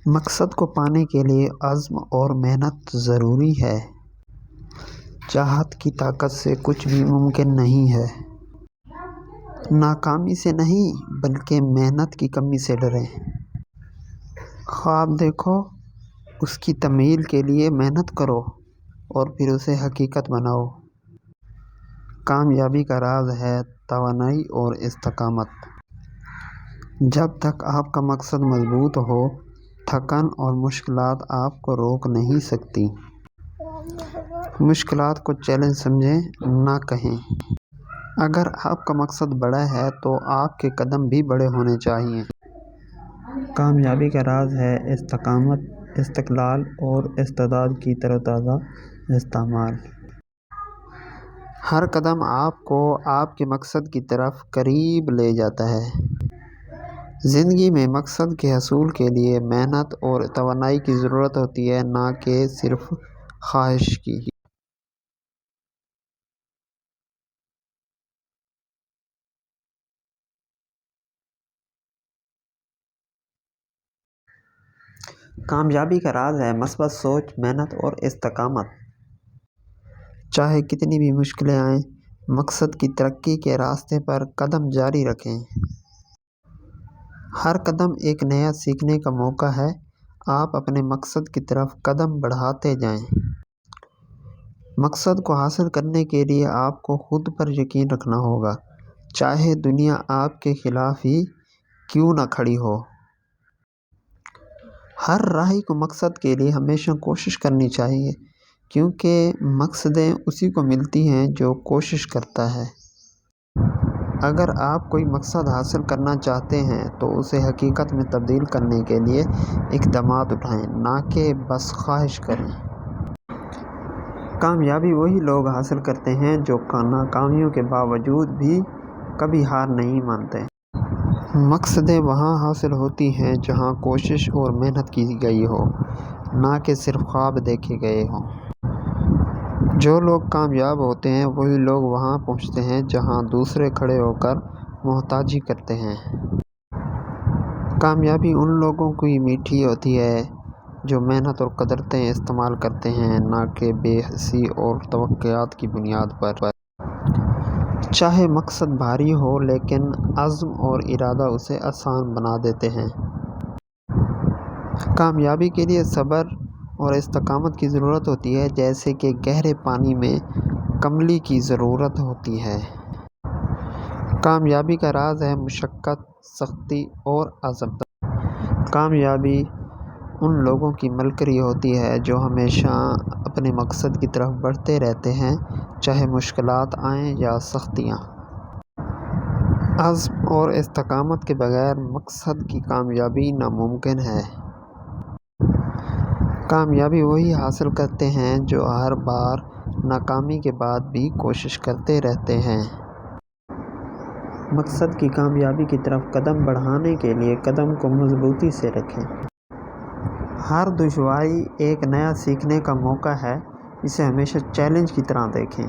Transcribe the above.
مقصد کو پانے کے لیے عزم اور محنت ضروری ہے۔ چاہت کی طاقت سے کچھ بھی ممکن نہیں ہے۔ ناکامی سے نہیں بلکہ محنت کی کمی سے ڈریں۔ خواب دیکھو، اس کی تعمیل کے لیے محنت کرو اور پھر اسے حقیقت بناؤ۔ کامیابی کا راز ہے توانائی اور استقامت۔ جب تک آپ کا مقصد مضبوط ہو، تھکن اور مشکلات آپ کو روک نہیں سکتی۔ مشکلات کو چیلنج سمجھیں، نہ کہیں۔ اگر آپ کا مقصد بڑا ہے تو آپ کے قدم بھی بڑے ہونے چاہئیں۔ کامیابی کا راز ہے استقامت، استقلال اور استعداد کی تروتازہ استعمال۔ ہر قدم آپ کو آپ کے مقصد کی طرف قریب لے جاتا ہے۔ زندگی میں مقصد کے حصول کے لیے محنت اور توانائی کی ضرورت ہوتی ہے، نہ کہ صرف خواہش کی۔ کامیابی کا راز ہے مثبت سوچ، محنت اور استقامت۔ چاہے کتنی بھی مشکلیں آئیں، مقصد کی ترقی کے راستے پر قدم جاری رکھیں۔ ہر قدم ایک نیا سیکھنے کا موقع ہے۔ آپ اپنے مقصد کی طرف قدم بڑھاتے جائیں۔ مقصد کو حاصل کرنے کے لیے آپ کو خود پر یقین رکھنا ہوگا، چاہے دنیا آپ کے خلاف ہی کیوں نہ کھڑی ہو۔ ہر راہی کو مقصد کے لیے ہمیشہ کوشش کرنی چاہیے، کیونکہ مقصدیں اسی کو ملتی ہیں جو کوشش کرتا ہے۔ اگر آپ کوئی مقصد حاصل کرنا چاہتے ہیں تو اسے حقیقت میں تبدیل کرنے کے لیے اقدامات اٹھائیں، نہ کہ بس خواہش کریں۔ کامیابی وہی لوگ حاصل کرتے ہیں جو ناکامیوں کے باوجود بھی کبھی ہار نہیں مانتے۔ مقصدیں وہاں حاصل ہوتی ہیں جہاں کوشش اور محنت کی گئی ہو، نہ کہ صرف خواب دیکھے گئے ہوں۔ جو لوگ کامیاب ہوتے ہیں وہی لوگ وہاں پہنچتے ہیں جہاں دوسرے کھڑے ہو کر محتاجی کرتے ہیں۔ کامیابی ان لوگوں کی میٹھی ہوتی ہے جو محنت اور قدرتیں استعمال کرتے ہیں، نہ کہ بے حسی اور توقعات کی بنیاد پر۔ چاہے مقصد بھاری ہو، لیکن عزم اور ارادہ اسے آسان بنا دیتے ہیں۔ کامیابی کے لیے صبر اور استقامت کی ضرورت ہوتی ہے، جیسے کہ گہرے پانی میں کملی کی ضرورت ہوتی ہے۔ کامیابی کا راز ہے مشقت، سختی اور عزم۔ کامیابی ان لوگوں کی ملکری ہوتی ہے جو ہمیشہ اپنے مقصد کی طرف بڑھتے رہتے ہیں، چاہے مشکلات آئیں یا سختیاں۔ عزم اور استقامت کے بغیر مقصد کی کامیابی ناممکن ہے۔ کامیابی وہی حاصل کرتے ہیں جو ہر بار ناکامی کے بعد بھی کوشش کرتے رہتے ہیں۔ مقصد کی کامیابی کی طرف قدم بڑھانے کے لیے قدم کو مضبوطی سے رکھیں۔ ہر دشواری ایک نیا سیکھنے کا موقع ہے، اسے ہمیشہ چیلنج کی طرح دیکھیں۔